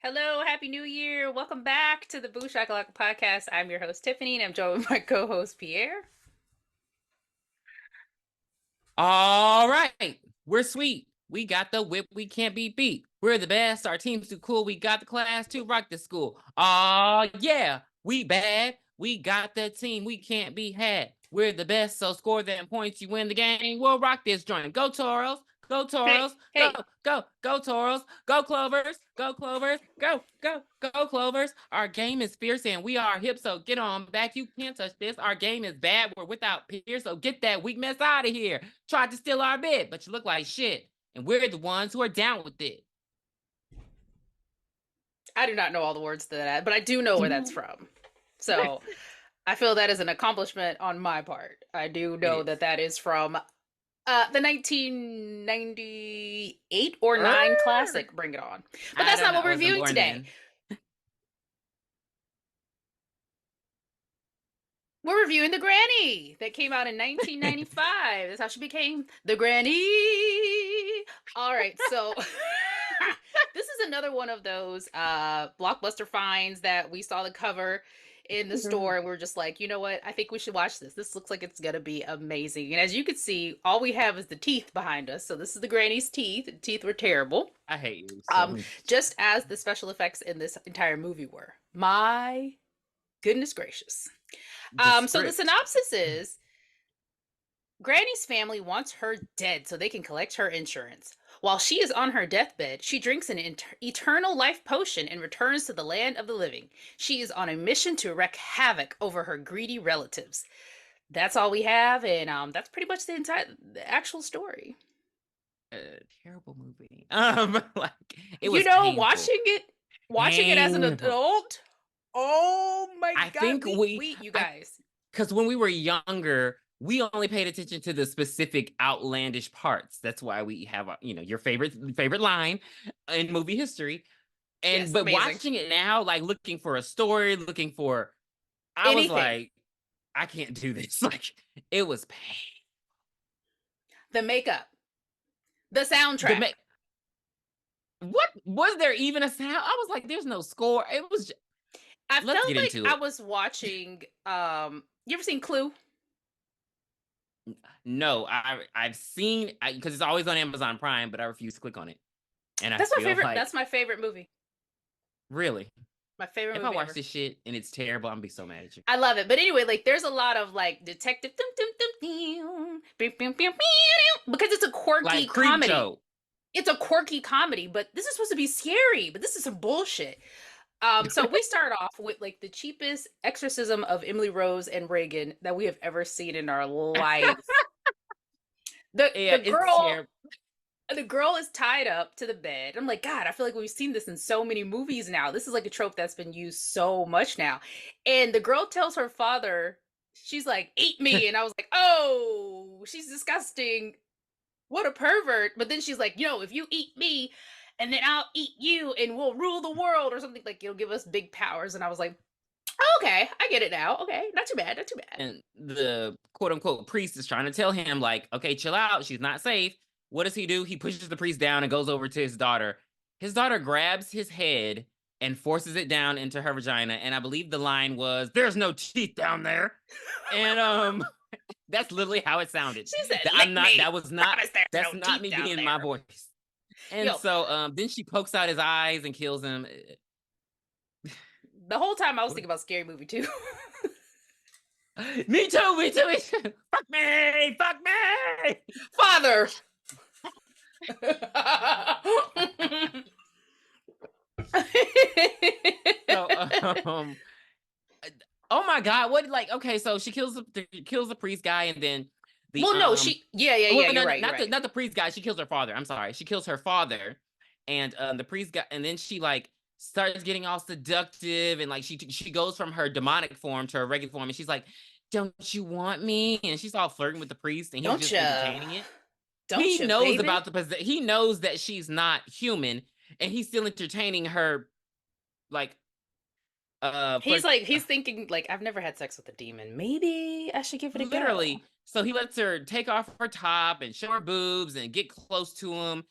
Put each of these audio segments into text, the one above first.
Hello, Happy New Year. Welcome back to the Boo Shakalaka podcast. I'm your host, Tiffany, and I'm joined with my co host, Pierre. All right. We're sweet. We got the whip. We can't be beat. We're the best. Our team's too cool. We got the class to rock the school. Oh, yeah. We bad. We got the team. We can't be had. We're the best. So score them points. You win the game. We'll rock this joint. Go Toros. Go Toros. Hey. Go Toros. Go Clovers. Go Clovers. Go Clovers. Our game is fierce and we are hip. So get on back. You can't touch this. Our game is bad. We're without peers. So get that weak mess out of here. Tried to steal our bid, but you look like shit. And we're the ones who are down with it. I do not know all the words to that, but I do know where that's from. So I feel that is an accomplishment on my part. I do know that is from the 1998 or 9 classic, Bring It On. But that's not what we're reviewing today. We're reviewing The Granny that came out in 1995. That's how she became the Granny. All right, so this is another one of those Blockbuster finds that we saw the cover in the store and we were just like, you know what? I think we should watch this. This looks like it's going to be amazing. And as you can see, all we have is the teeth behind us. So this is the Granny's teeth. The teeth were terrible. I hate you. Just as the special effects in this entire movie were. My goodness gracious. So the synopsis is Granny's family wants her dead so they can collect her insurance. While she is on her deathbed, she drinks an eternal life potion and returns to the land of the living. She is on a mission to wreak havoc over her greedy relatives. That's all we have, and that's pretty much the actual story. Terrible movie. Like it was. Painful. watching it as an adult. Oh my God! I think you guys. Because when we were younger, we only paid attention to the specific outlandish parts. That's why we have, your favorite line in movie history. But amazing. Watching it now, like looking for a story, I was like, I can't do this. Like it was pain. The makeup, the soundtrack. What was there even a sound? I was like, there's no score. It was. I felt like I was watching. You ever seen Clue? No, I've seen because it's always on Amazon Prime, but I refuse to click on it. And that's my favorite. That's my favorite movie. Really, my favorite. If movie I watch this shit and it's terrible, I'm gonna be so mad at you. I love it, but anyway, like there's a lot of like detective because it's a quirky comedy. Show. It's a quirky comedy, but this is supposed to be scary. But this is some bullshit. So we start off with like the cheapest exorcism of Emily Rose and Reagan that we have ever seen in our life. The girl is tied up to the bed. I'm like, God, I feel like we've seen this in so many movies now. This is like a trope that's been used so much now. And the girl tells her father, she's like, eat me. And I was like, oh, she's disgusting. What a pervert. But then she's like, if you eat me, and then I'll eat you and we'll rule the world or something, like it'll give us big powers. And I was like, oh, okay, I get it now. Okay, not too bad. And the quote unquote priest is trying to tell him like, okay, chill out. She's not safe. What does he do? He pushes the priest down and goes over to his daughter. His daughter grabs his head and forces it down into her vagina. And I believe the line was, there's no teeth down there. And that's literally how it sounded. She said, that's not me being my voice. And so then she pokes out his eyes and kills him. The whole time I was thinking about Scary Movie 2. Me too. Fuck me. Father. Oh my God. What, like, okay, so she kills the priest guy and then you're right. Not the priest guy. She kills her father. I'm sorry. She kills her father, and the priest guy, and then she like starts getting all seductive, and like she goes from her demonic form to her regular form, and she's like, "Don't you want me?" And she's all flirting with the priest, and he's Don't just you? entertaining it. He Don't you, knows baby? about he knows that she's not human, and he's still entertaining her, like flirt He's thinking like, I've never had sex with a demon. Maybe I should give it a go. literally. So he lets her take off her top and show her boobs and get close to him.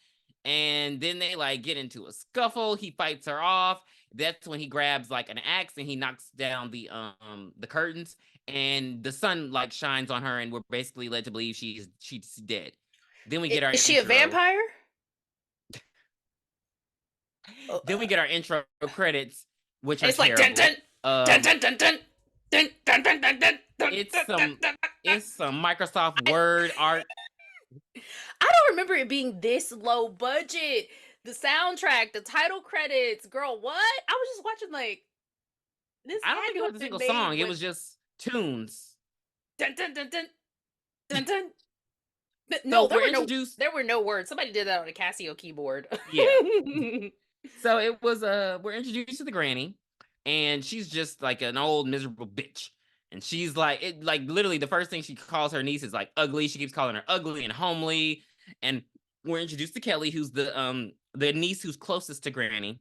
And then they like get into a scuffle. He fights her off. That's when he grabs like an axe and he knocks down the curtains, and the sun like shines on her, and we're basically led to believe she's dead. Then we get our Is she a intro. vampire? Oh, Then we get our intro credits, which are it's like dun terrible. dun dun dun dun dun dun dun dun dun dun dun It's dun some dun. it's some Microsoft Word art. I don't remember it being this low budget. The soundtrack, the title credits, girl, what? I was just watching like this I don't had think it to was have a been single made song. It with was just tunes. dun dun dun dun dun dun. So No, we're introduced. there were no words. Somebody did that on a Casio keyboard. Yeah. So it was we're introduced to the granny, and she's just like an old miserable bitch. And she's like like literally the first thing she calls her niece is like ugly. She keeps calling her ugly and homely. And we're introduced to Kelly, who's the niece who's closest to Granny.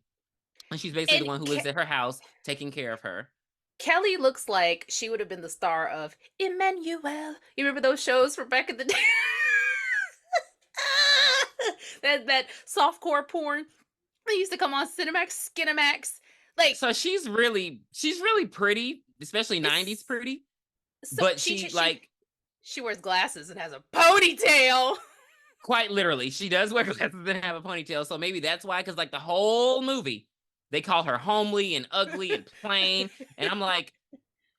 And she's basically the And one who lives at her house taking care of her. Kelly looks like she would have been the star of Emmanuel. You remember those shows from back in the day? that softcore porn. They used to come on Cinemax, Skinemax. Like, So she's really pretty, especially 90s pretty. so But she like she wears glasses and has a ponytail. quite literally, she does wear glasses and have a ponytail. So maybe that's why, because like the whole movie, they call her homely and ugly and plain. And I'm like,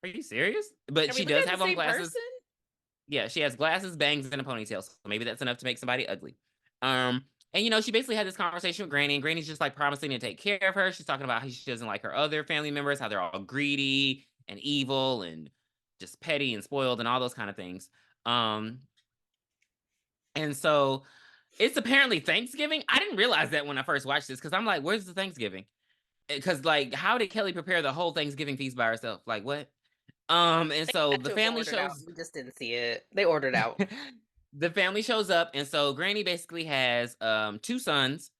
are you serious? But Are we she looking does at the have on same glasses. person? Yeah, she has glasses, bangs, and a ponytail. So maybe that's enough to make somebody ugly. And she basically had this conversation with Granny, and Granny's just like promising to take care of her. She's talking about how she doesn't like her other family members, how they're all greedy and evil and just petty and spoiled and all those kind of things. Um, and so it's apparently Thanksgiving. I didn't realize that when I first watched this, because I'm like, where's the Thanksgiving? Because like, how did Kelly prepare the whole Thanksgiving feast by herself? Like what? And so Had the to have family ordered out. shows We just didn't see it. They ordered out. the family shows up, and so Granny basically has two sons,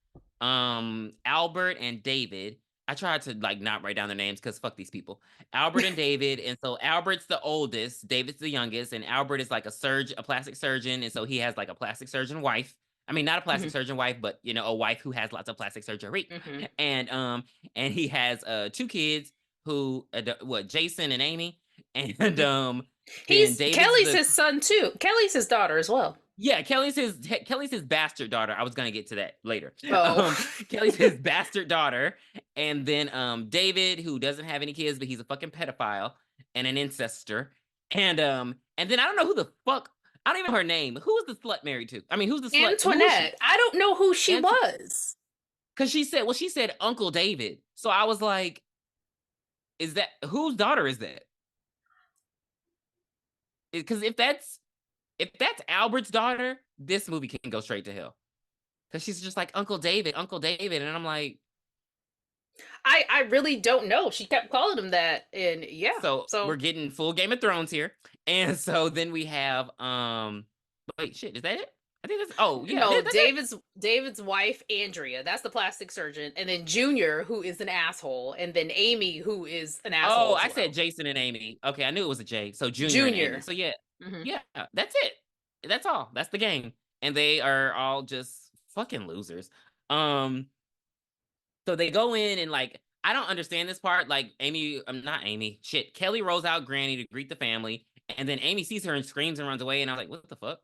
Albert and David. I tried to like not write down their names because fuck these people. Albert and David, and so Albert's the oldest, David's the youngest, and Albert is like a plastic surgeon, and so he has like a plastic surgeon wife. I mean, not a plastic Mhm, surgeon wife, but a wife who has lots of plastic surgery. mhm. And he has two kids who Jason and Amy, and then David's Kelly's the his son too. Kelly's his daughter as well. yeah, Kelly's his bastard daughter. I was gonna get to that later. Oh. Kelly's his bastard daughter, and then David, who doesn't have any kids, but he's a fucking pedophile and an incester, and then I don't know who the fuck. I don't even know her name. Who was the slut married to? I mean, who's the slut? Who is she? Antoinette. I don't know who she Anto- was. Because she said Uncle David. So I was like, is that whose daughter is that? Because if that's Albert's daughter, this movie can go straight to hell. Because she's just like Uncle David, Uncle David, and I'm like, I really don't know. She kept calling him that, and yeah. so we're So getting full Game of Thrones here, and so then we have wait, shit, is that it? I think that's yeah, no, that's it. David's wife Andrea. That's the plastic surgeon, and then Junior, who is an asshole, and then Amy, who is an Oh, asshole as I said well. Jason and Amy. Okay, I knew it was a J. So Junior and Amy. Junior. So yeah, Hmm. yeah, that's it. That's all. That's the game, and they are all just fucking losers. Um, So they go in and like I don't understand this part. Like Amy, I'm not Amy. Shit, Kelly rolls out Granny to greet the family, and then Amy sees her and screams and runs away. And I was like, what the fuck?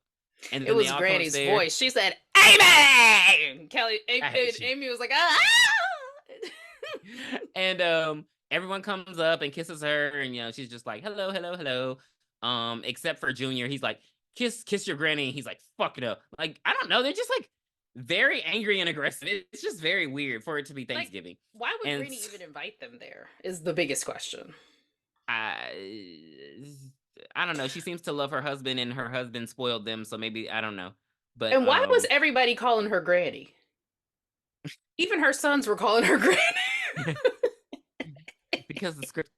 And It then they was all come Granny's upstairs. voice. She said, "Amy." I hate you. Amy was like, "Ah." And everyone comes up and kisses her, and she's just like, hello, hello, hello. Except for Junior, he's like, kiss your granny. And he's like, fuck it up. Like I don't know. They're just like very angry and aggressive. It's just very weird for it to be Like, Thanksgiving. why would And Granny even invite them there? Is the biggest question. I don't know. She seems to love her husband, and her husband spoiled them. So maybe I don't know. But And why was everybody calling her Granny? Even her sons were calling her Granny. Because the script,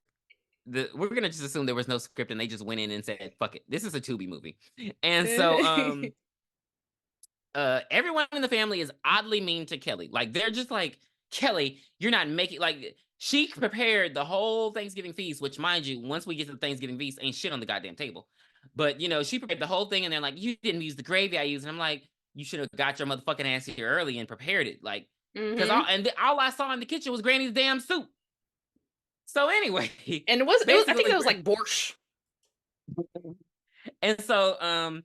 we're gonna just assume there was no script and they just went in and said, "Fuck it, this is a Tubi movie," and so everyone in the family is oddly mean to Kelly. Like they're just like, Kelly, you're not making like she prepared the whole Thanksgiving feast, which mind you, once we get to the Thanksgiving feast, ain't shit on the goddamn table. But she prepared the whole thing and they're like, you didn't use the gravy I used. And I'm like, you should have got your motherfucking ass here early and prepared it. Like, because all I saw in the kitchen was Granny's damn soup. So anyway, and it was I think it was like borscht. And so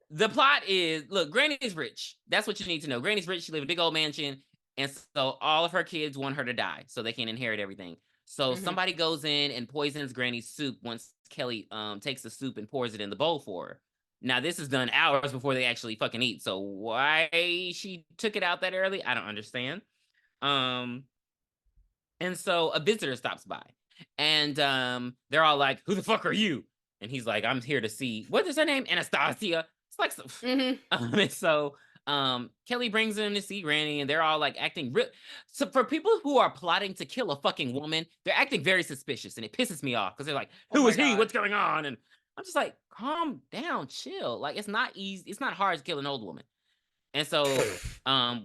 the plot is, look, Granny's rich. That's what you need to know. Granny's rich. She lives in a big old mansion. And so all of her kids want her to die so they can inherit everything. So somebody goes in and poisons Granny's soup once Kelly takes the soup and pours it in the bowl for her. Now, this is done hours before they actually fucking eat. So why she took it out that early, I don't understand. And so a visitor stops by. And they're all like, who the fuck are you? And he's like, I'm here to see, what is her name? Anastasia. It's like, and so Kelly brings them to see Granny, and they're all like acting real. So for people who are plotting to kill a fucking woman, they're acting very suspicious, and it pisses me off because they're like, "Who is he? What's going on?" And I'm just like, calm down, chill. Like it's not easy. It's not hard to kill an old woman. And so,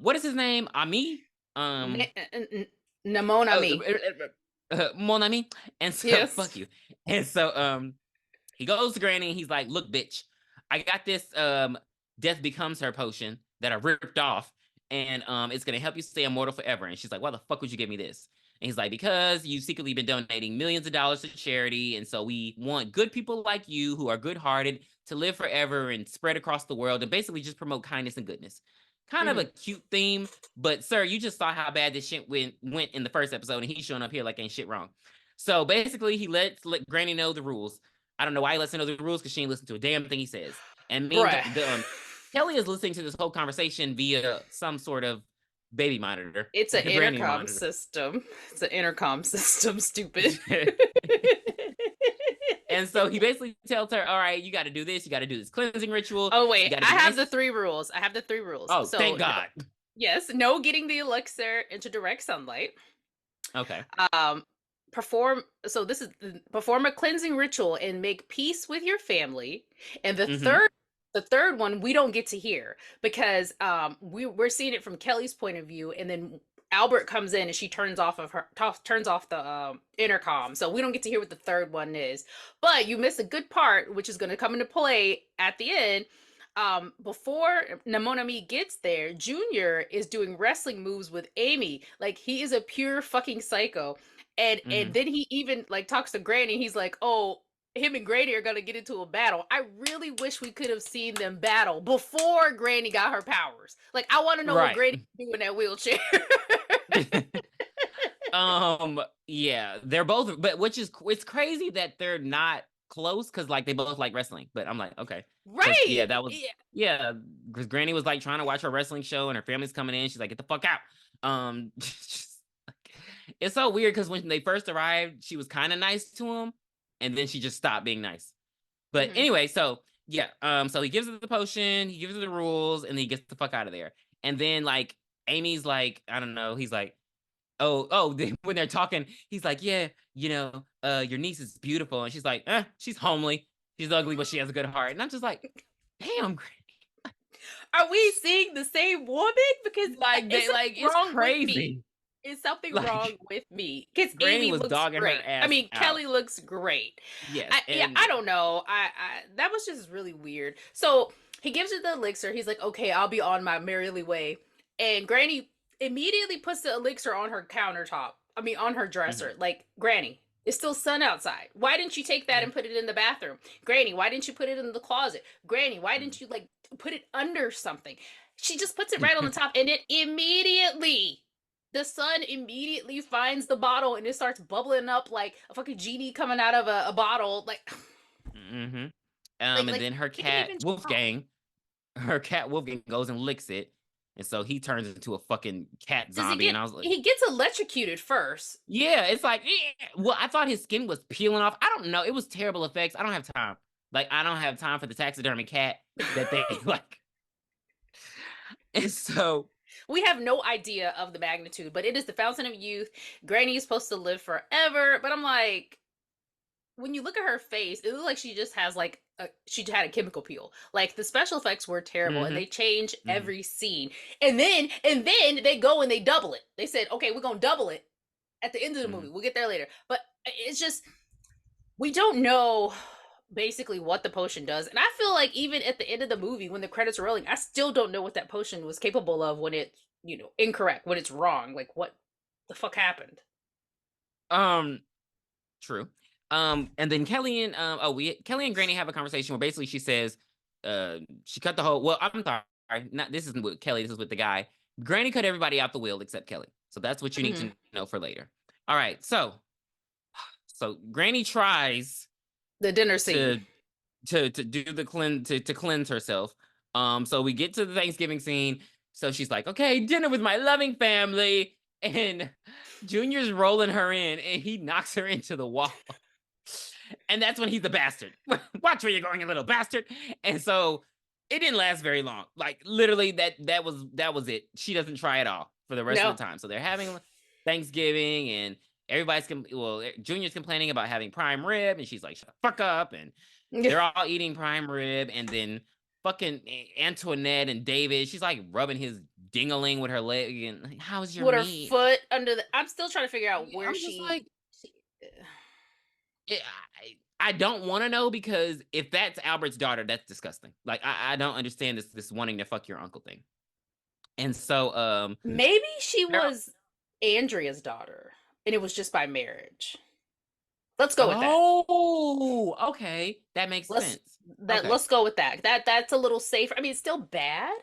what is his name? Ami. Mon Ami. Mon Ami. And so, fuck you. And so, he goes to Granny, and he's like, "Look, bitch, I got this death becomes her potion that I ripped off, and it's gonna help you stay immortal forever." And she's like, "Why the fuck would you give me this?" And he's like, "Because you've secretly been donating millions of dollars to charity, and so we want good people like you who are good-hearted to live forever and spread across the world and basically just promote kindness and goodness." Kind of a cute theme, but sir, you just saw how bad this shit went in the first episode, and he's showing up here like ain't shit wrong. So basically, he let Granny know the rules. I don't know why he lets her know the rules because she ain't listen to a damn thing he says. And Kelly is listening to this whole conversation via some sort of baby monitor. It's an intercom system. It's an intercom system, stupid. And so he basically tells her, all right, you got to do this. You got to do this cleansing ritual. Oh, wait. I have the 3 rules. Oh, so, thank God. Yes. No getting the elixir into direct sunlight. Okay. Perform a cleansing ritual and make peace with your family. And the third one we don't get to hear because we're seeing it from Kelly's point of view, and then Albert comes in and she turns off the intercom, so we don't get to hear what the third one is. But you miss a good part, which is going to come into play at the end. Before Mon Ami gets there, Junior is doing wrestling moves with Amy. Like, he is a pure fucking psycho. And then he even like talks to Granny. He's like, "Oh, him and Granny are gonna get into a battle." I really wish we could have seen them battle before Granny got her powers. Like, I want to know what Granny can do in that wheelchair. Yeah, they're both, but it's crazy that they're not close because like they both like wrestling. But I'm like, okay, right? Yeah, that was because Granny was like trying to watch her wrestling show and her family's coming in. She's like, "Get the fuck out!" It's so weird because when they first arrived, she was kind of nice to him, and then she just stopped being nice. But anyway, so yeah, so he gives her the potion, he gives her the rules, and then he gets the fuck out of there. And then like Amy's like, I don't know, he's like, when they're talking, he's like, "Yeah, your niece is beautiful," and she's like, she's homely, she's ugly, but she has a good heart. And I'm just like, damn, Granny. Are we seeing the same woman? Because it's crazy. Is something wrong with me? Because Granny Amy was looks dogging great. her ass out. Kelly looks great. Yes. I don't know. I that was just really weird. So he gives her the elixir. He's like, "Okay, I'll be on my merrily way." And Granny immediately puts the elixir on her countertop. On her dresser. Like, Granny, it's still sun outside. Why didn't you take that and put it in the bathroom? Granny, why didn't you put it in the closet? Granny, why didn't you like put it under something? She just puts it right on the top, and the sun immediately finds the bottle and it starts bubbling up like a fucking genie coming out of a bottle. Like, and then her cat Wolfgang goes and licks it, and so he turns into a fucking cat zombie. And I was like, he gets electrocuted first. Yeah, it's like, well, I thought his skin was peeling off. I don't know. It was terrible effects. I don't have time. Like, I don't have time for the taxidermy cat that they like. And so. We have no idea of the magnitude, but it is the fountain of youth. Granny is supposed to live forever, but I'm like, when you look at her face, it looks like she just has like she had a chemical peel. Like the special effects were terrible, and Mm-hmm. they change Mm-hmm. every scene. And then they go and they double it. They said, okay, we're gonna double it at the end of the Mm-hmm. movie. We'll get there later, but it's just we don't know basically what the potion does, and I feel like even at the end of the movie when the credits are rolling, I still don't know what that potion was capable of when it's incorrect, when it's wrong. Like what the fuck happened? Um, True. And then Kelly and Granny have a conversation where basically she says, she cut the whole. Well, I'm sorry, not this isn't with Kelly. This is with the guy. Granny cut everybody out the wheel except Kelly. So that's what you need Mm-hmm. to know for later. All right. So Granny tries The dinner scene. to to do the to cleanse herself. So we get to the Thanksgiving scene. So she's like, okay, dinner with my loving family. And Junior's rolling her in and he knocks her into the wall. And that's when he's the bastard. Watch where you're going, you little bastard. And so it didn't last very long. Like literally that was it. She doesn't try at all for the rest of No. the time. So they're having Thanksgiving and Junior's complaining about having prime rib and she's like, shut the fuck up. And they're all eating prime rib, and then fucking Antoinette and David, she's like rubbing his dingaling with her leg, and like, how's your With her meat? foot under the. I'm still trying to figure out where I'm just like, she yeah, I don't want to know because if that's Albert's daughter, that's disgusting. Like I don't understand this wanting to fuck your uncle thing. And so maybe she they're was Andrea's daughter, and it was just by marriage. Let's go with that. oh, okay, that makes Let's sense. that. Okay, Let's go with that. That's a little safer. I mean, it's still bad,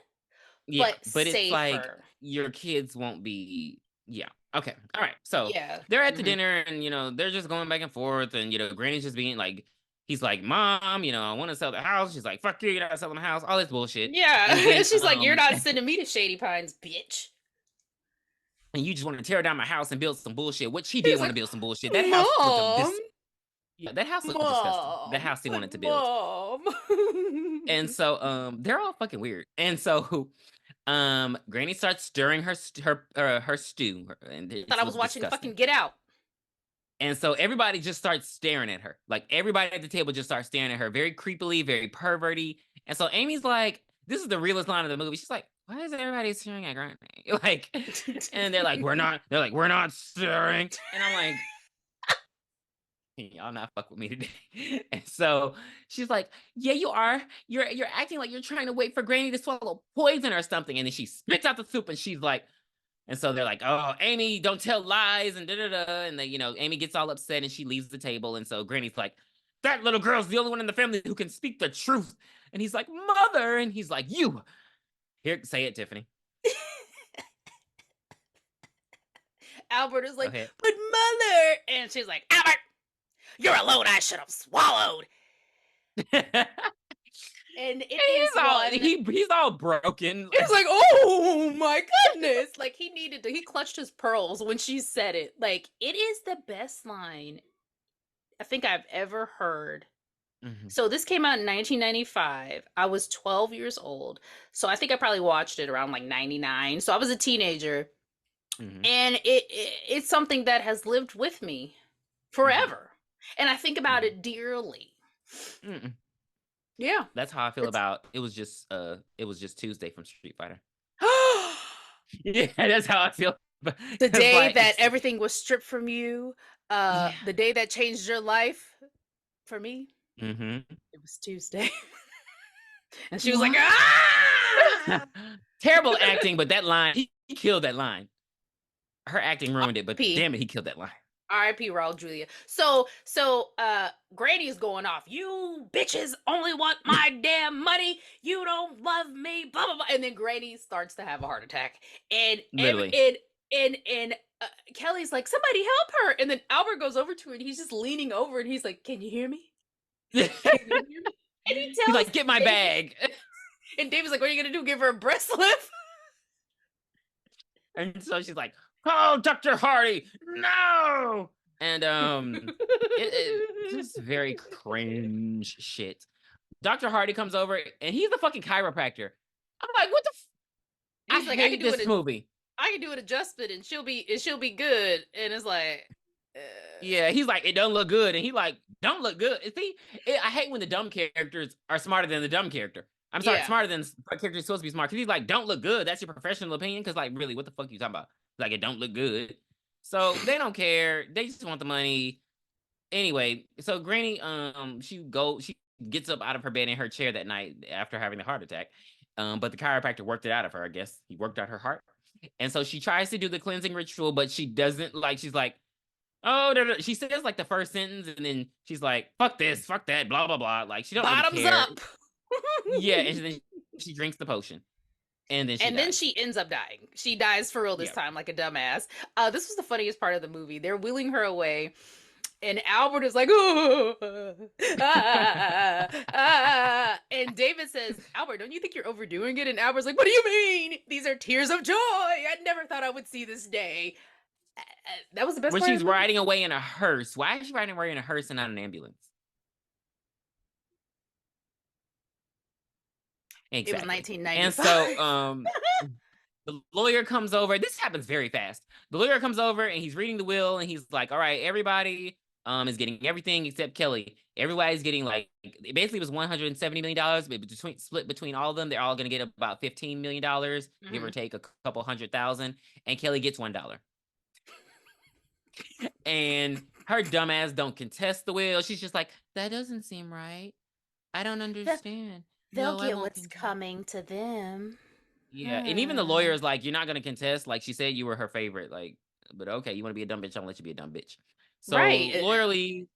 yeah, but but it's like safer. your kids won't be. Yeah. Okay. All right. So Yeah. they're at the Hmm. dinner and they're just going back and forth and Granny's just being like, he's like, Mom, I want to sell the house. She's like, fuck you, you're not selling the house. All this bullshit. And Yeah. then She's like, "You're not sending me to Shady Pines, bitch." and you just want to tear down my house and build some bullshit. Which she did He's want like, to build some bullshit. That house looked "Mom, yeah, that house looked disgusting. That mom, house they like wanted to build. mom." And so they're all fucking weird. And so Granny starts stirring her stew and Thought it I was looks watching fucking disgusting. Get Out. And so everybody just starts staring at her. Like everybody at the table just starts staring at her very creepily, very perverty. And so Amy's like, this is the realest line of the movie. She's like, why is everybody staring at Granny? Like, and they're not staring. And I'm like, y'all not fuck with me today. And so she's like, yeah, you are. You're acting like you're trying to wait for Granny to swallow poison or something. And then she spits out the soup and she's like, and so they're like, oh, Amy, don't tell lies and da-da-da. And then, Amy gets all upset and she leaves the table. And so Granny's like, that little girl's the only one in the family who can speak the truth. And he's like, Mother. And he's like, you. Here, say it, Tiffany. Albert is Go like, ahead. "But mother," and she's like, "Albert, you're a load I should have swallowed." And And it is one. he's all broken. It's like, oh my goodness. Like he clutched his pearls when she said it. Like it is the best line I think I've ever heard. Mhm, So this came out in 1995. I was 12 years old. So I think I probably watched it around like 99. So I was a teenager. mhm, And it's something that has lived with me mhm, forever. And I think about mhm, it dearly. mm-mm. Yeah. That's how I feel It's about it was just Tuesday from Street Fighter. Yeah, that's how I feel. the Cause day like that everything was stripped from you, yeah. the day that changed your life. For me, Hmm. it was Tuesday. And she was like, What? ah! Terrible acting, but that line, he killed that line. Her acting ruined it, but R.I.P. damn it, he killed that line. R.I.P. Raul Julia. So Granny is going off. You bitches only want my damn money. You don't love me. Blah blah blah. And then Granny starts to have a heart attack. And every Literally. and Kelly's like, somebody help her. And then Albert goes over to her and he's just leaning over and he's like, can you hear me? He's Can you hear me? And he tells like, get my bag. and David's like, what are you gonna do? Give her a breast lift? And so she's like, "Oh, Dr. Hardy, no!" And it just very cringe shit. Dr. Hardy comes over and he's the fucking chiropractor. I'm like, what the I He's like, I can hate do this it. movie. I can do an adjustment, and she'll be good. And it's like, Yeah, he's like, it don't look good, and he like, don't look good. See, I hate when the dumb characters are smarter than the dumb character. I'm sorry, yeah. smarter than character's supposed to be smart. Because he's like, don't look good. That's your professional opinion. Because like, really, what the fuck are you talking about? Like, it don't look good. So they don't care. They just want the money. Anyway, so Granny, she gets up out of her bed in her chair that night after having the heart attack. But the chiropractor worked it out of her. I guess he worked out her heart, and so she tries to do the cleansing ritual, but she doesn't like. She's like, oh, no, no. She says like the first sentence, and then she's like, "Fuck this, fuck that, blah blah blah." Like she don't really Bottoms care. up. Yeah, and then she drinks the potion, and then she And then dies. she ends up dying. She dies for real this Yeah, time, like a dumbass. This was the funniest part of the movie. They're wheeling her away, and Albert is like, oh, and David says, Albert, don't you think you're overdoing it? And Albert's like, what do you mean? These are tears of joy. I never thought I would see this day. That was the best when part of she's the movie. riding away in a hearse. Why is she riding away in a hearse and not an ambulance? It was Exactly. And 1995. so the lawyer comes over. This happens very fast. The lawyer comes over and he's reading the will and he's like, all right, everybody is getting everything except Kelly. Everybody's getting like basically it was $170 million, but split between all of them, they're all gonna get about $15 million, give or take a couple 100,000, and Kelly gets $1. And her dumbass don't contest the will. She's just like, that doesn't seem right. I don't understand. They'll No, I get won't what's contest. coming to them. Yeah, and even the lawyer is like, "You're not gonna contest." Like she said, you were her favorite. Like, but okay, you want to be a dumb bitch? I'll let you be a dumb bitch. So Right. lawyer leaves,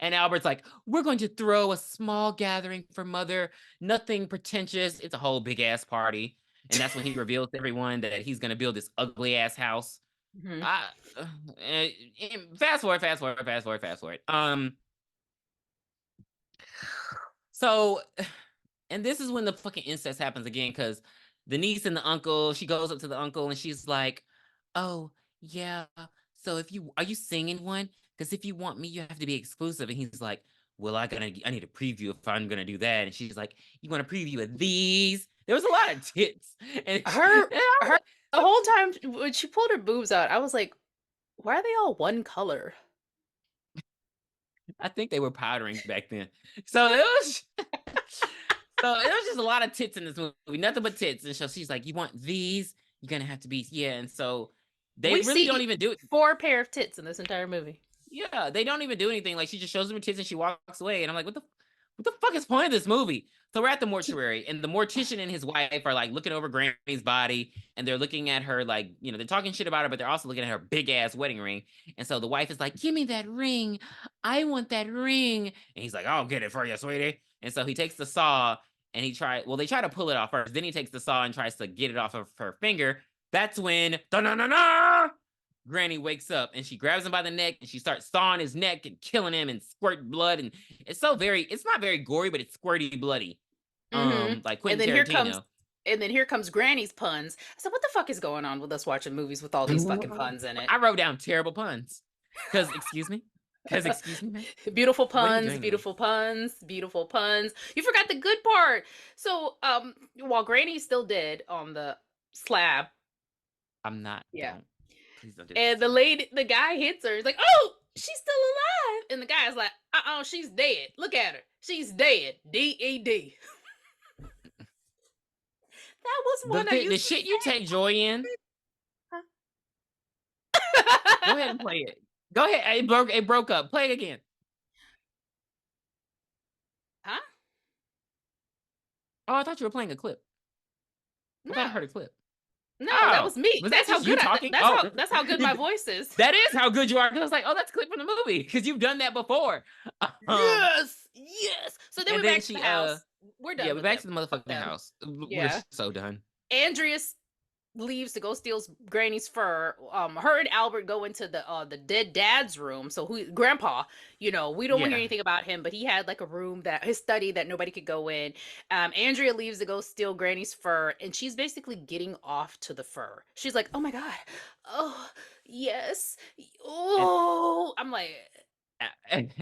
and Albert's like, "We're going to throw a small gathering for mother. Nothing pretentious. It's a whole big ass party." And that's when he reveals to everyone that he's gonna build this ugly ass house. Mhm. I, fast forward, fast forward, fast forward, fast forward. So and this is when the fucking incest happens again, because the niece and the uncle, she goes up to the uncle and she's like, "Oh, yeah. So if you are you singing one? Because if you want me, you have to be exclusive." And he's like, "Well, I need a preview if I'm gonna do that." And she's like, "You want a preview of these?" There was a lot of tits. And, Her and I was her like, the whole time when she pulled her boobs out, I was like, why are they all one color? I think they were powdering back then. So it was so it was just a lot of tits in this movie, nothing but tits. And so she's like, "You want these? You're gonna have to be yeah." And so they We really don't see even do it. 4 pair of tits in this entire movie. Yeah, they don't even do anything. Like she just shows them her tits and she walks away. And I'm like, what the fuck is the point of this movie? So we're at the mortuary, and the mortician and his wife are like looking over Granny's body, and they're looking at her like, they're talking shit about her, but they're also looking at her big ass wedding ring. And so the wife is like, "Give me that ring. I want that ring." And he's like, "I'll get it for you, sweetie." And so he takes the saw and they try to pull it off first. Then he takes the saw and tries to get it off of her finger. That's when Granny wakes up and she grabs him by the neck and she starts sawing his neck and killing him and squirt blood. And it's not very gory, but it's squirty bloody. Mhm. Like And Quentin then here comes Tarantino. and then here comes Granny's puns. I said, what the fuck is going on with us watching movies with all these fucking puns in it? I wrote down terrible puns. Excuse me? Excuse me, man? Beautiful What are you puns, doing to me? beautiful puns, beautiful puns. You forgot the good part. So, while Granny's still dead on the slab, I'm not. yeah. Don't. Please don't do And this. the guy hits her. He's like, "Oh, she's still alive." And the guy's like, she's dead. Look at her. She's dead. DED. That was one I The used to shit you take joy in, go ahead and say. play it. Go ahead. It broke up. Play it again. Huh? Oh, I thought you were playing a clip. I thought I heard No. a clip. No, that Oh, was me. was that That's how just you good talking? Oh, that's how good my voice is. that is how good you are. 'Cause I was like, oh, that's a clip from the movie because you've done that before. Um, Yes. Yes. So then and we're then back to the she, house. We're yeah, done we're with back them. to the Fuck motherfucking them. house. We're Yeah. so done. Andreas leaves to go steal Granny's fur. Her and Albert go into the dead dad's room. So who grandpa, we don't hear Yeah, anything about him, but he had like a room that his study that nobody could go in. Andrea leaves to go steal Granny's fur, and she's basically getting off to the fur. She's like, "Oh my god. Oh, yes. and Oh." I'm like, and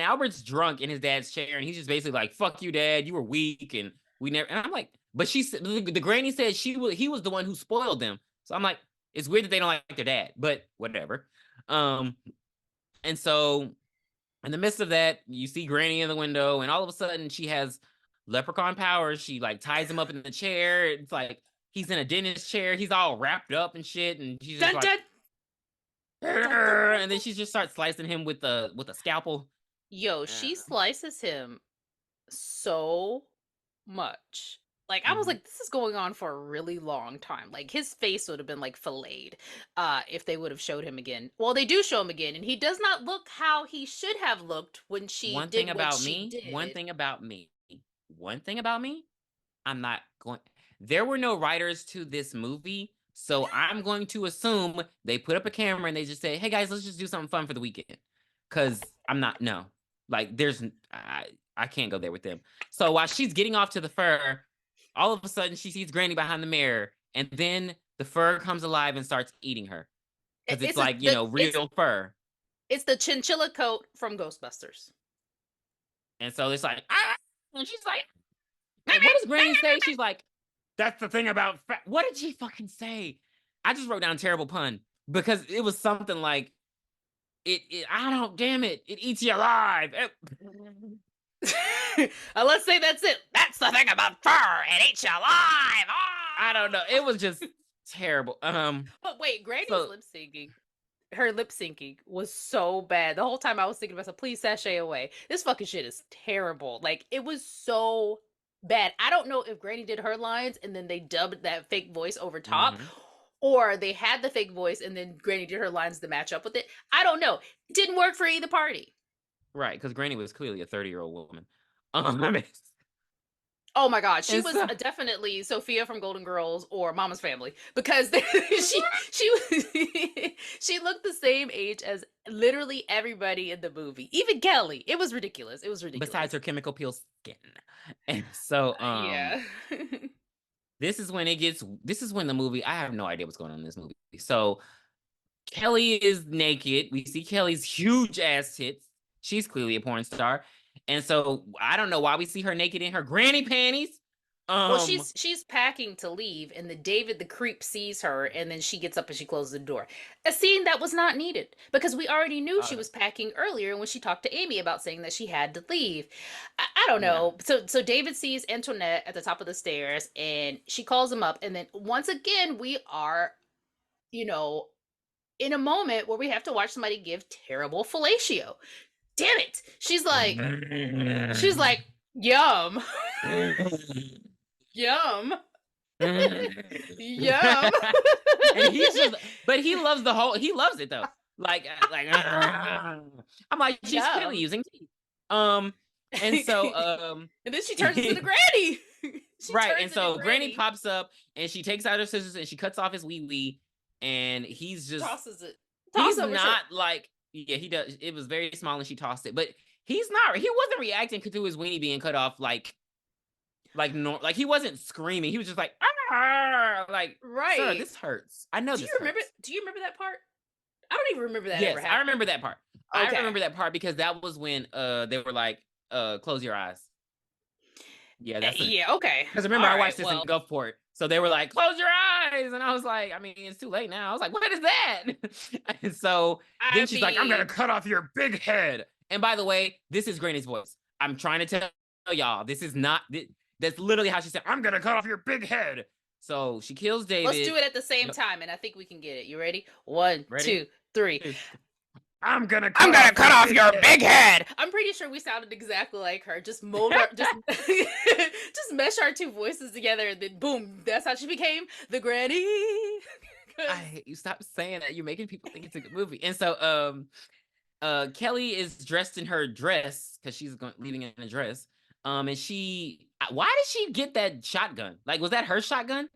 Albert's drunk in his dad's chair, and he's just basically like, "Fuck you, dad. You were weak, and we never." And I'm like, But the granny said he was the one who spoiled them. So I'm like, it's weird that they don't like their dad, but whatever. And so in the midst of that, you see Granny in the window, and all of a sudden she has leprechaun powers. She like ties him up in the chair. It's like he's in a dentist chair. He's all wrapped up and shit, and she's just Dun, like, dun, dun, dun, dun, and then dun. she just starts slicing him with a scalpel. Yo, she slices him so much. Like, I was Mhm. like, this is going on for a really long time. Like, his face would have been like filleted if they would have showed him again. Well, they do show him again, and he does not look how he should have looked when she One thing did what about she me, one did. thing about me, one thing about me, I'm not going. There were no writers to this movie, so I'm going to assume they put up a camera and they just say, "Hey guys, let's just do something fun for the weekend." Because I'm not. No, like I can't go there with them. So while she's getting off to the fur, all of a sudden she sees Granny behind the mirror, and then the fur comes alive and starts eating her because it's It's a, like the real fur, it's the chinchilla coat from Ghostbusters. and so it's like ah, and she's like, what does Granny say? She's like, that's the thing about what did she fucking say? I just wrote down terrible pun because it was something like I don't damn it. It eats you alive. Let's say that's it. That's the thing about fur. It eats you alive. I don't know. It was just terrible. But wait, Granny's So lip syncing. Her lip syncing was so bad. The whole time I was thinking about, please sashay away. This fucking shit is terrible. Like, it was so bad. I don't know if Granny did her lines and then they dubbed that fake voice over top, mhm. or they had the fake voice and then Granny did her lines to match up with it. I don't know. It didn't work for either party. Right, because Granny was clearly a 30-year-old woman. Um, Oh my god, she and was so definitely Sophia from Golden Girls or Mama's Family because she she looked the same age as literally everybody in the movie, even Kelly. It was ridiculous. It was besides ridiculous. her chemical peel skin. And so Yeah. this is when the movie I have no idea what's going on in this movie. So Kelly is naked. We see Kelly's huge ass tits. She's clearly a porn star. And so I don't know why we see her naked in her granny panties. Well, Um she's packing to leave, and the David the creep sees her, and then she gets up and she closes the door. A scene that was not needed because we already knew she uh, was packing earlier when she talked to Amy about saying that she had to leave. I don't yeah. know. So David sees Antoinette at the top of the stairs, and she calls him up, and then once again we are, you know, in a moment where we have to watch somebody give terrible fellatio. Damn it! She's like, yum, yum. Yum. And he's just but he loves it though. I'm like, she's clearly Yum. using teeth. Um and so And then she turns into the granny. She right, and turns into so Granny granny. pops up and she takes out her scissors and she cuts off his wee wee, and he's just Tosses it. Toss he's over her. not like yeah, he does. It was very small and she tossed it, but he wasn't reacting to his weenie being cut off like he wasn't screaming. He was just like, ah, like, sir, Right. this hurts. I know this hurts. Do you remember that part? I don't even remember that ever Yes, I happening. remember that part. I Okay. remember that part because that was when they were like, close your eyes. Yeah, that's it. Yeah, okay. Because All remember, I right. watched this in Well, Gulfport. So they were like, close your eyes. And I was like, I mean, it's too late now. I was like, what is that? And so then I she's like, I'm going to mean, cut off your big head. And by the way, this is Granny's voice. I'm trying to tell y'all, this is not, that's literally how she said, I'm going to cut off your big head. So she kills let's do David. it at the same time, and I think we can get it. You ready? One, Ready? two, three. I'm going to I'm cut gonna off cut your off big your head. big head. I'm pretty sure we sounded exactly like her. Just mold our just mesh our two voices together, and then boom, that's how she became the granny. I hate you. Stop saying that. You're making people think it's a good movie. And so Kelly is dressed in her dress because she's leaving in a dress. And why did she get that shotgun? Like, was that her shotgun?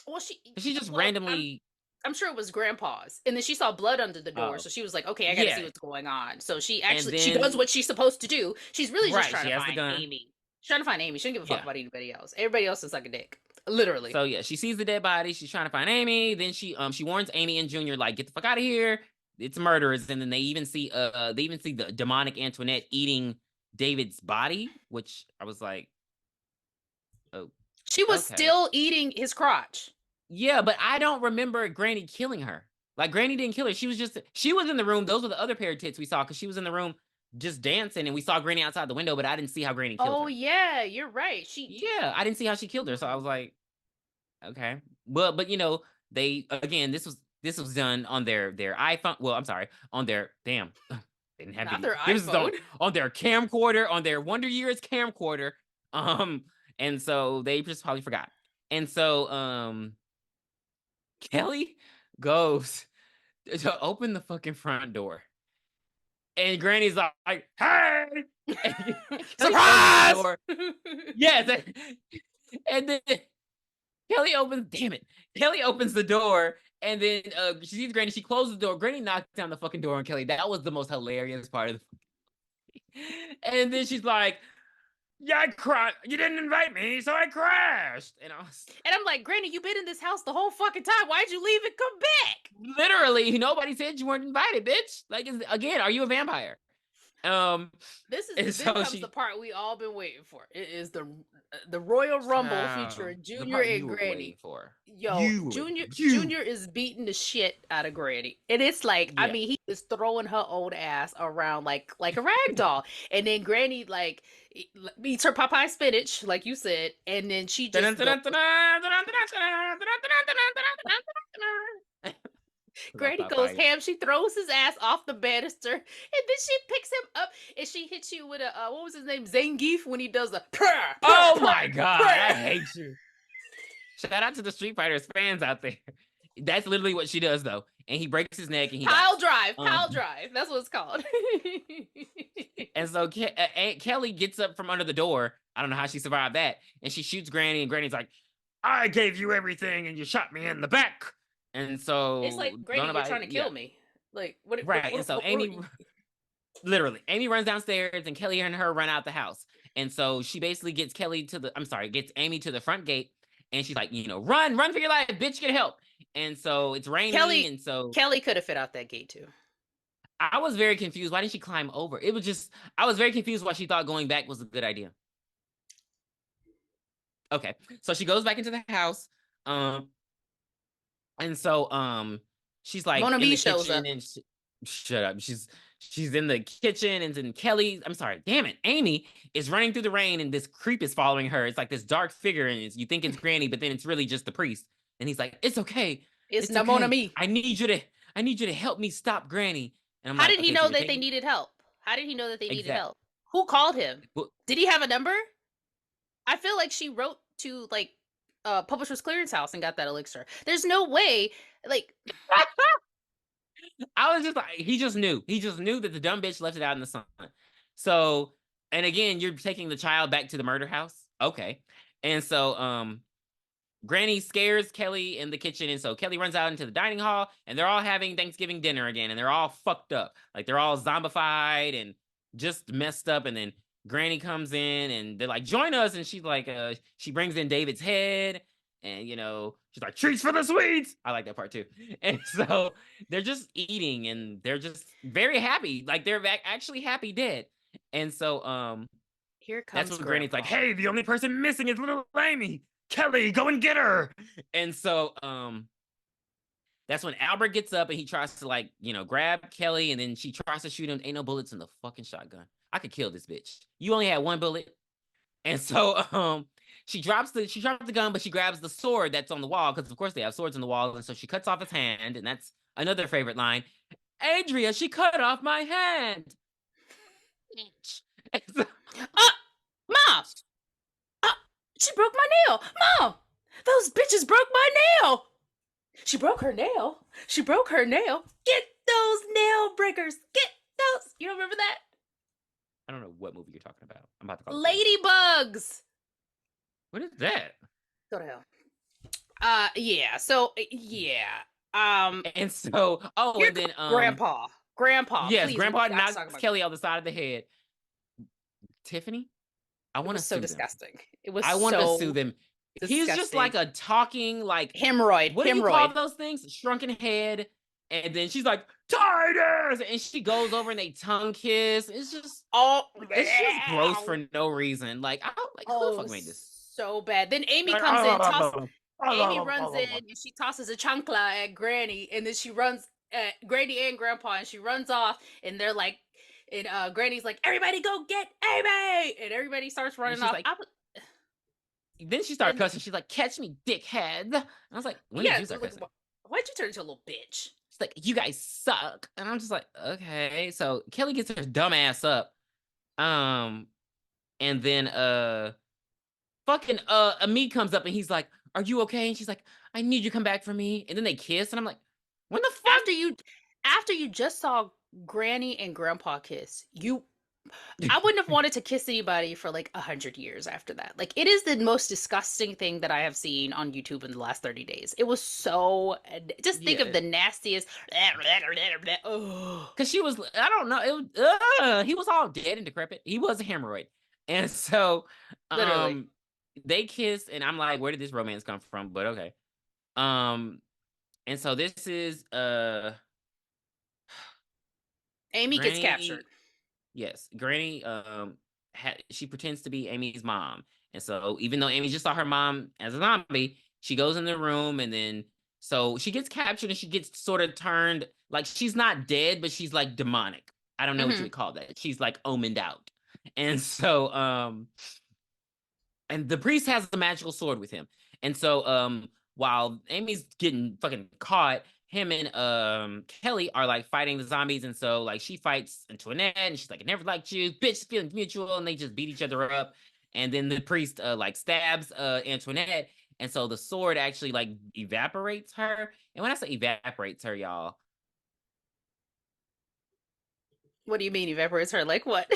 Well, She just well, randomly. I'm sure it was Grandpa's, and then she saw blood under the door, Oh, so she was like, "Okay, I got to see yeah. what's going on." So And she does then what she's supposed to do. She's really just right, trying she to has the find gun. Amy. She's trying to find Amy. She don't give a fuck Yeah. about anybody else. Everybody else is like a dick, literally. So yeah, she sees the dead body. She's trying to find Amy. Then she warns Amy and Junior like, get the fuck out of here. It's murderers. And then they even see the demonic Antoinette eating David's body, which I was like, oh. She was still eating his crotch. Yeah, but I don't remember Granny killing her. Like, Granny didn't kill her. She was in the room. Those were the other pair of tits we saw, because she was in the room just dancing, and we saw Granny outside the window, but I didn't see how Granny killed her. Oh yeah, you're right. Yeah, I didn't see how she killed her, so I was like, okay. But they, again, this was done on their iPhone. Well, I'm sorry, on their damn. They didn't have Not video. their This was iPhone. on their camcorder, on their Wonder Years camcorder. And so they just probably forgot. And so Kelly goes to open the fucking front door. And Granny's like, hey! And Surprise! The door. Yes. And then Kelly opens the door, and then she sees Granny. She closes the door. Granny knocks down the fucking door on Kelly. That was the most hilarious part of the And then she's like, yeah, I cried. You didn't invite me, so I crashed. And I'm like, Granny, you've been in this house the whole fucking time. Why'd you leave and come back? Literally, nobody said you weren't invited, bitch. Like, again, are you a vampire? This comes the part we all been waiting for. It is the Royal Rumble featuring Junior and Granny. Junior is beating the shit out of Granny, and it's like, I mean, he is throwing her old ass around like a rag doll, and then Granny like eats her Popeye spinach, like you said, and then she just. Granny goes ham. She throws his ass off the banister, and then she picks him up and she hits you with a what was his name, Zangief, when he does the. Oh my god, I hate you. Shout out to the Street Fighters fans out there. That's literally what she does, though. And he breaks his neck, and he pile drive. That's what it's called. And so Kelly gets up from under the door. I don't know how she survived that, and she shoots Granny, and Granny's like, "I gave you everything, and you shot me in the back." And so it's like, Granny, you're trying to kill me. Like, what? Right. And so Amy, literally, Amy runs downstairs, and Kelly and her run out the house. And so she basically gets gets Amy to the front gate, and she's like, run for your life, bitch, get help. And so it's raining, and so Kelly could have fit out that gate too. I was very confused. Why didn't she climb over? I was very confused why she thought going back was a good idea. Okay, so she goes back into the house. And so she's like Mona in the shows kitchen, up. and shut up. She's in the kitchen, and then Amy is running through the rain, and this creep is following her. It's like this dark figure, and you think it's Granny, but then it's really just the priest. And he's like, "It's okay. It's okay. Mona me. I need you to help me stop Granny." And I'm How did he know that they needed help? How did he know that they needed help? Who called him? Did he have a number? I feel like she wrote to like Publisher's Clearance House and got that elixir. There's no way, like. I was just like, he just knew that the dumb bitch left it out in the sun. So, and again, you're taking the child back to the murder house. Okay. And so Granny scares Kelly in the kitchen, and so Kelly runs out into the dining hall, and they're all having Thanksgiving dinner again, and they're all fucked up. Like, they're all zombified and just messed up. And then Granny comes in, and they're like, join us. And she's like, she brings in David's head, and she's like, treats for the sweets. I like that part too. And so they're just eating, and they're just very happy. Like, they're actually happy dead. And so here comes that's when Granny's like, hey, the only person missing is little Amy. Kelly, go and get her. And so that's when Albert gets up, and he tries to grab Kelly, and then she tries to shoot him. Ain't no bullets in the fucking shotgun. I could kill this bitch. You only had one bullet. And so she drops the gun, but she grabs the sword that's on the wall, because of course they have swords on the wall. And so she cuts off his hand, and that's another favorite line. Adria, she cut off my hand. Mom! She broke my nail! Mom! Those bitches broke my nail! She broke her nail. She broke her nail. Get those nail breakers. Get those. You don't remember that? I don't know what movie you're talking about. I'm about to call Ladybugs. What is that? Go to hell. Yeah. So, yeah. And so, and then Grandpa. Yes, Grandpa knocks Kelly on the side of the head. Tiffany, I want to sue them. Disgusting. It was. I want to sue them. Disgusting. He's just like a talking hemorrhoid. What do you call those things? Shrunken head. And then she's like, Titus! And she goes over and they tongue kiss. It's just it's just gross for no reason. Like, who the fuck made this? so bad. Then Amy Like, comes in, Amy runs in and she tosses a chancla at Granny, and then she runs at Granny and Grandpa, and she runs off, and they're like, and Granny's like, "Everybody go get Amy!" And everybody starts and running she's off. like, then she started And cussing. She's like, "Catch me, dickhead!" And I was like, "When did yeah, you start like, cussing?" why'd you turn into a little bitch? She's like, "You guys suck," and I'm just like, "Okay." So Kelly gets her dumb ass up, um, and then fucking Amit comes up and he's like, "Are you okay?" And she's like, "I need you to come back for me." And then they kiss, and I'm like, "When the After you, after you just saw Granny and Grandpa kiss, I wouldn't have wanted to kiss anybody for like 100 years after that. Like, it is the most disgusting thing that I have seen on YouTube in the last 30 days. It was so. Just think of yeah?" the nastiest. Because she was, I don't know, he was all dead and decrepit. He was a hemorrhoid, and so Literally. um they kissed, and I'm like, where did this romance come from? But okay. Um, and so this is Amy gets captured. Granny. Yes, Granny. She pretends to be Amy's mom, and so even though Amy just saw her mom as a zombie, she goes in the room, and then so she gets captured, and she gets sort of turned like she's not dead, but she's like demonic. I don't know what you Hmm. would call that. She's like omened out, and so and the priest has a magical sword with him. And so while Amy's getting fucking caught, him and Kelly are like fighting the zombies, and so like she fights Antoinette, and she's like, "I never liked you, bitch, feelings mutual," and they just beat each other up. And then the priest like stabs Antoinette, and so the sword actually like evaporates her. And when I say evaporates her, y'all, What do you mean evaporates her? Like what?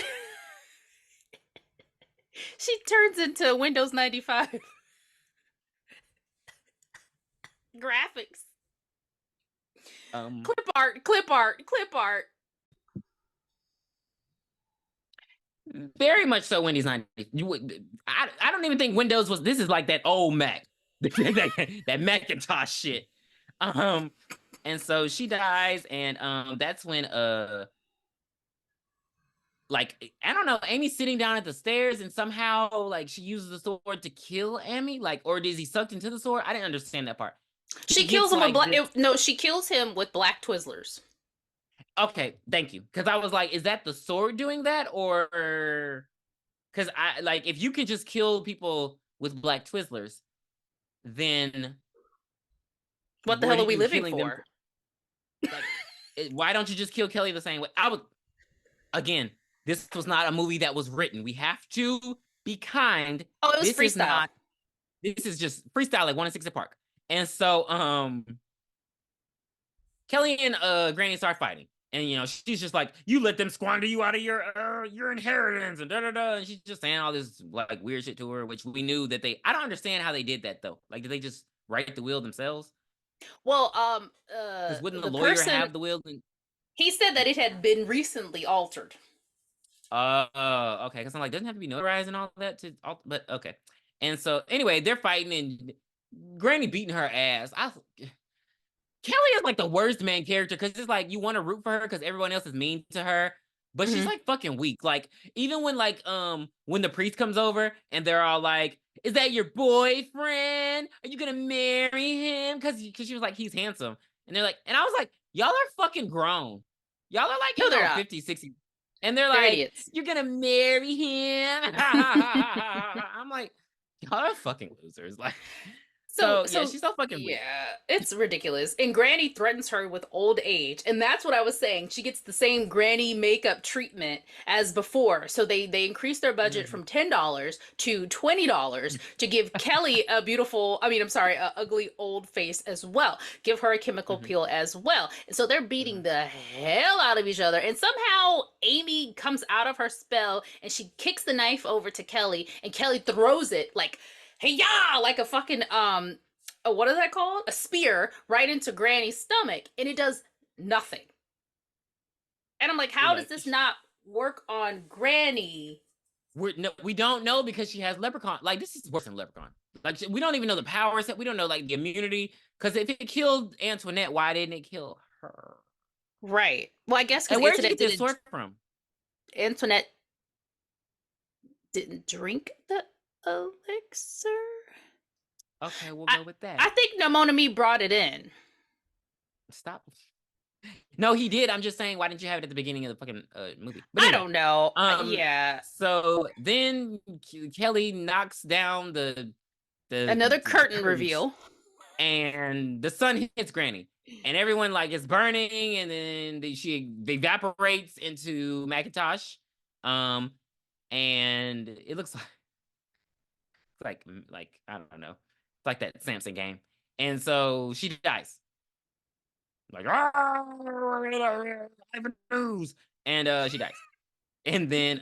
She turns into Windows 95 graphics. um Clip art, clip art, clip art. very much so. Wendy's not. You would. I don't even think Windows was. This is like that old Mac, that Macintosh shit. Um, and so she dies, and that's when like I don't know, Amy's sitting down at the stairs, and somehow like she uses the sword to kill Amy, like, or is he sucked into the sword? I didn't understand that part. She He kills gets him with like black. this. No, she kills him with black Twizzlers. Okay, thank you, because I was like, is that the sword doing that, or because I like if you can just kill people with black Twizzlers, then What the what hell are are we you living killing them for? for? Like, why don't you just kill Kelly the same way? I was again, this was not a movie that was written. We have to be kind. Oh, it was This is freestyle. not. This is just freestyle like 1-6 Park. And so, Kelly and Granny start fighting, and she's just like, "You let them squander you out of your inheritance," and da da da. And she's just saying all this like weird shit to her, which we knew that they. I don't understand how they did that though. Like, did they just write the will themselves? Well, Because wouldn't the the lawyer person have the will? And, he said that it had been recently altered. okay. Because I'm like, doesn't have to be notarized and all that but okay. And so anyway, they're fighting and Granny beating her ass. Kelly is like the worst main character because it's like you want to root for her because everyone else is mean to her, but she's Hmm. like fucking weak. Like even when the priest comes over and they're all like, "Is that your boyfriend? Are you gonna marry him?" Because she was like, "He's handsome," and they're like, and I was like, "Y'all are fucking grown. Y'all are like No, in they're your not. 50s, 60s." And they're They're like, idiots. "You're gonna marry him." I'm like, y'all are fucking losers. Like, So, so yeah, so she's so fucking weak. yeah, it's ridiculous. And Granny threatens her with old age, and that's what I was saying. She gets the same Granny makeup treatment as before. So they increased their budget Mhm. from $10 to $20 to give Kelly a beautiful, I mean, I'm sorry, a ugly old face as well. Give her a chemical Mhm. peel as well. And so they're beating Mhm. the hell out of each other. And somehow Amy comes out of her spell and she kicks the knife over to Kelly, and Kelly throws it like, hey ya, like a fucking what is that called, a spear right into Granny's stomach, and it does nothing. And I'm like, how does Like this not work on Granny? we don't know because she has leprechaun. Like this is worse than leprechaun. Like we don't even know the power set. We don't know like the immunity. Because if it killed Antoinette, why didn't it kill her? Right, well, I guess because And where did you get this sword from? Antoinette didn't drink the elixir. Okay, we'll I go with that. I think Namonami brought it in. Stop. No, he did. I'm just saying, why didn't you have it at the beginning of the fucking movie? But I anyway, don't know. Yeah. so then Kelly knocks down Another the curtain curtains, reveal. and the sun hits Granny, and everyone like is burning, and then she evaporates into Macintosh, and it looks like I don't know, it's like that Samson game, and so she dies. Like, news, and she dies. And then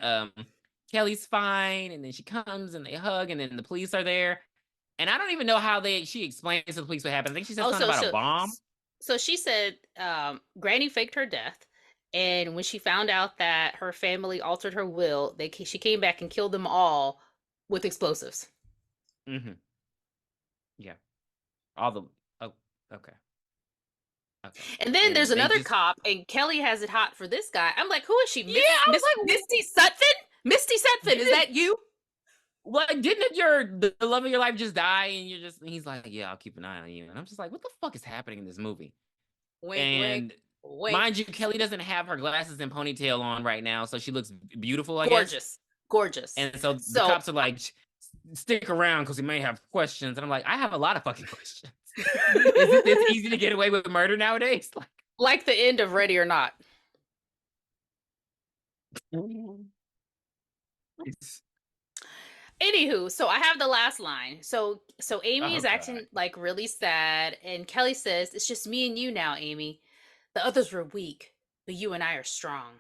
Kelly's fine, and then she comes and they hug, and then the police are there. And I don't even know how she explains to the police what happened. I think she said Oh, something about a bomb. so she said Granny faked her death, and when she found out that her family altered her will, she came back and killed them all with explosives. Mm-hmm. Yeah. All the oh, okay. Okay. And then there's And they another just cop, and Kelly has it hot for this guy. I'm like, who is she? yeah, I was like, Misty Sutphin? Misty Sutphin, is that you? like, didn't the love of your life just die? And you're just, and he's like, yeah, I'll keep an eye on you. And I'm just like, what the fuck is happening in this movie? Wink, wink, And wink. mind you, Kelly doesn't have her glasses and ponytail on right now, so she looks beautiful, I guess. Gorgeous. Gorgeous. And so the cops are like, stick around because we may have questions. And I'm like, I have a lot of fucking questions. Is it this easy to get away with murder nowadays? Like the end of Ready or Not. Anywho, so I have the last line. So Amy is acting like really sad, and Kelly says, "It's just me and you now, Amy. The others were weak, but you and I are strong.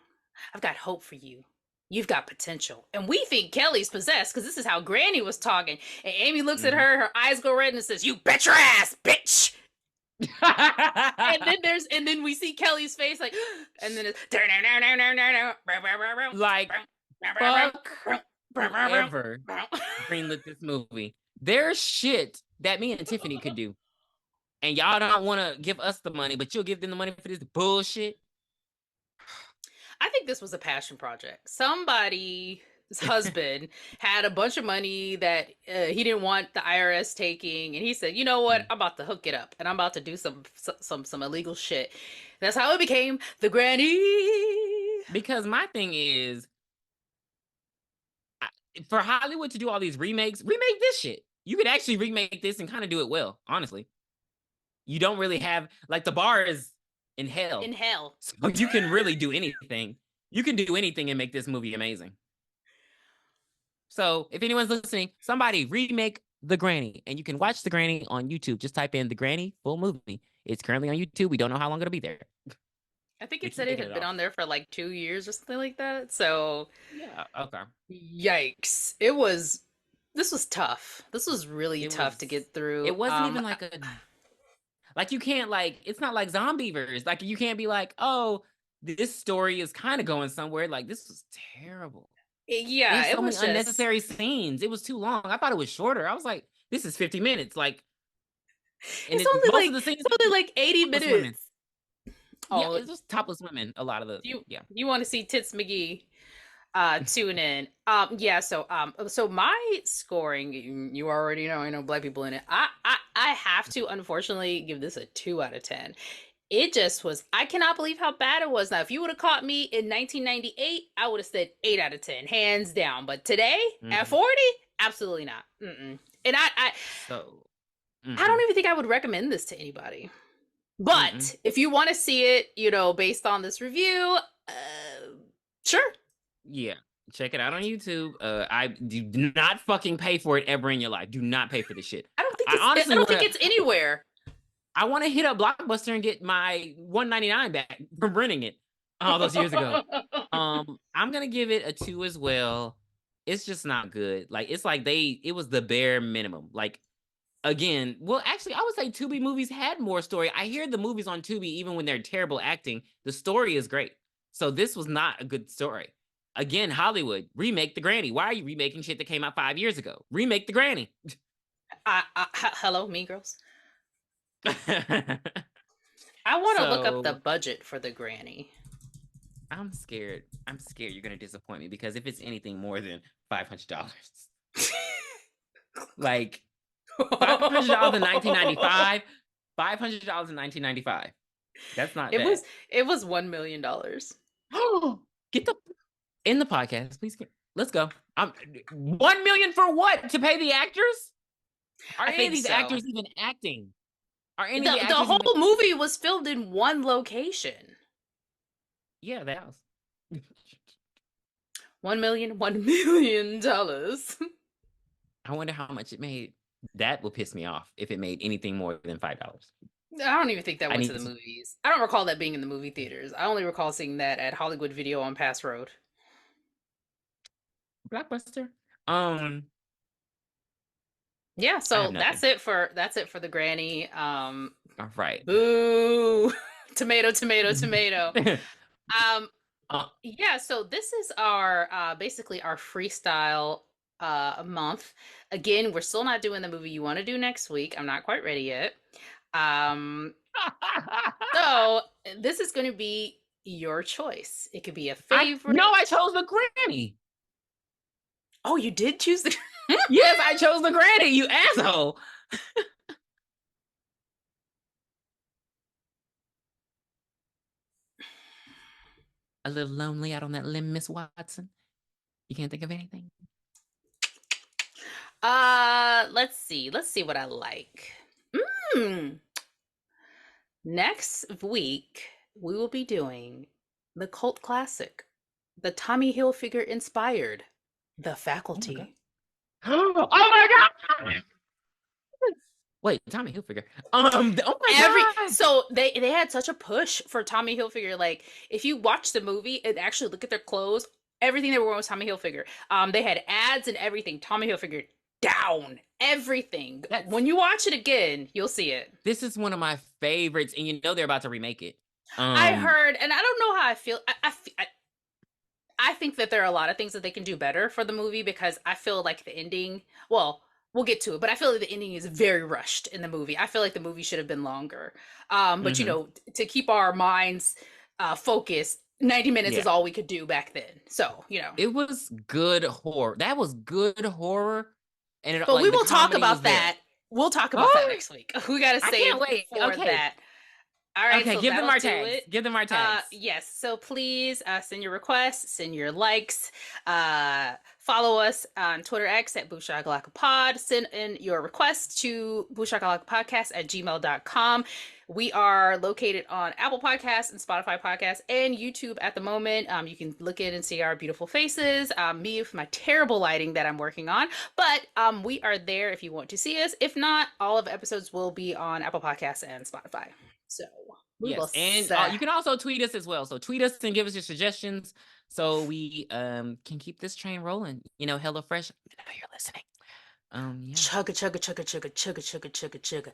I've got hope for you. You've got potential." And we think Kelly's possessed because this is how Granny was talking. And Amy looks at her eyes go red and says, "You bet your ass, bitch." and then we see Kelly's face like, and then it's like, fuck whoever greenlit this movie. There's shit that me and Tiffany could do, and y'all don't want to give us the money, but you'll give them the money for this bullshit. I think this was a passion project. Somebody's husband had a bunch of money that he didn't want the IRS taking, and he said, "You know what? I'm about to hook it up, and I'm about to do some illegal shit." That's how it became the Granny. Because my thing is, for Hollywood to do all these remakes, remake this shit. You could actually remake this and kind of do it well, honestly. You don't really have, like, the bar is in hell. In hell. So you can really do anything. You can do anything and make this movie amazing. So if anyone's listening, somebody remake The Granny, and you can watch The Granny on YouTube. Just type in The Granny full movie. It's currently on YouTube. We don't know how long it'll be there. I think it said it had been on there for like 2 years or something like that. So yeah, okay. Yikes! This was tough. This was really tough to get through. It wasn't even like like, you can't, like, it's not like Zombievers. Like, you can't be like, oh, this story is kind of going somewhere. Like, this was terrible. Yeah, it was so many unnecessary scenes. It was too long. I thought it was shorter. I was like, this is 50 minutes. Like, and it's only like 80 minutes. Women. Oh, yeah, it's just topless women. A lot of the You want to see Tits McGee? Tune in. So my scoring, you already know, I know black people in it. I have to unfortunately give this a 2 out of 10. It just was, I cannot believe how bad it was. Now, if you would have caught me in 1998, I would have said 8 out of 10, hands down. But today, at 40, absolutely not. And I don't even think I would recommend this to anybody. But if you want to see it, based on this review, sure. Yeah, check it out on YouTube. I do not fucking pay for it ever in your life. Do not pay for this shit. I don't think it's anywhere. I want to hit up Blockbuster and get my $1.99 back from renting it all those years ago. I'm gonna give it a 2 as well. It's just not good. Like, it's like it was the bare minimum. Like, again, well, actually, I would say Tubi movies had more story. I hear the movies on Tubi, even when they're terrible acting, the story is great. So this was not a good story. Again, Hollywood, remake The Granny. Why are you remaking shit that came out 5 years ago? Remake The Granny. Hello, Mean Girls. I want to look up the budget for The Granny. I'm scared. I'm scared you're going to disappoint me, because if it's anything more than $500. Like $500 in 1995. $500 in 1995. That's not bad. It was $1 million. Oh, get the in the podcast, please. Let's go. 1 million for what? To pay the actors? Are I any of think these so. actors even acting? Are any of the The actors whole movie was filmed in one location. Yeah, the house. $1 million. I wonder how much it made. That will piss me off if it made anything more than $5. I don't even think that I went to need the to- movies. I don't recall that being in the movie theaters. I only recall seeing that at Hollywood Video on Pass Road. Blockbuster. Yeah, I have so nothing. that's it for the granny. All right. Boo. Tomato, tomato, tomato. Yeah, so this is our basically our freestyle month. Again, we're still not doing the movie you want to do next week. I'm not quite ready yet. So this is going to be your choice. It could be a favorite. No, I chose the granny. Oh, you did choose the Yes, I chose the granny, you asshole. A little lonely out on that limb, Miss Watson. You can't think of anything? Let's see. Let's see what I like. Next week, we will be doing the cult classic, the Tommy Hilfiger inspired The Faculty. Oh my god! Wait, Tommy Hilfiger. Oh my god! So they had such a push for Tommy Hilfiger. Like, if you watch the movie and actually look at their clothes, everything they were wearing was Tommy Hilfiger. They had ads and everything. Tommy Hilfiger down everything. When you watch it again, you'll see it. This is one of my favorites, and you know they're about to remake it. I heard, and I don't know how I feel. I think that there are a lot of things that they can do better for the movie because I feel like the ending. Well, we'll get to it, but I feel like the ending is very rushed in the movie. I feel like the movie should have been longer. But you know, to keep our minds focused, 90 minutes is all we could do back then. So, you know. It was good horror. That was good horror. And but we will talk about that. We'll talk about that next week. We got to save for that. All right. Okay, so give them our tags. Give them our tags. Yes. So please send your requests, send your likes, follow us on Twitter X at BooShakalakaPod. Send in your requests to BooShakalakaPodcast@gmail.com. We are located on Apple Podcasts and Spotify Podcasts and YouTube at the moment. You can look in and see our beautiful faces, me with my terrible lighting that I'm working on. But we are there if you want to see us. If not, all of the episodes will be on Apple Podcasts and Spotify. So yes, and you can also tweet us as well. So tweet us and give us your suggestions so we can keep this train rolling. You know, HelloFresh, I know you're listening. Yeah. Chugga, chugga, chugga, chugga, chugga, chugga, chugga, chugga.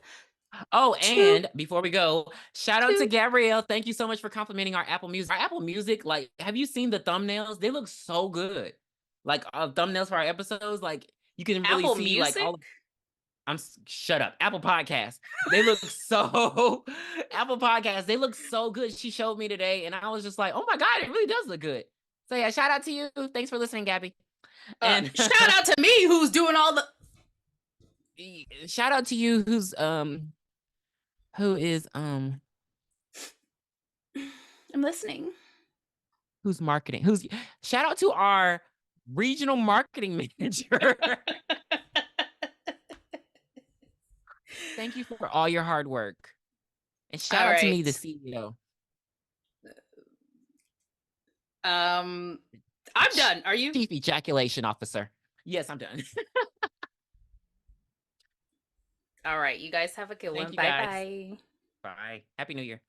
Oh, and before we go, shout out to Gabrielle. Thank you so much for complimenting our Apple Music. Our Apple Music, like, have you seen the thumbnails? They look so good. Like, thumbnails for our episodes, like, you can really Apple see Music? like all. Shut up. Apple Podcasts. They look so Apple Podcasts. They look so good. She showed me today, and I was just like, oh my god, it really does look good. So yeah, shout out to you. Thanks for listening, Gabby. And shout out to me who's doing all the. Shout out to you who is I'm listening. Who's marketing? Shout out to our regional marketing manager. Thank you for all your hard work. And shout out to me, the CEO. I'm done. Are you? Chief Ejaculation Officer. Yes, I'm done. All right. You guys have a good one. Bye-bye. Bye. Happy New Year.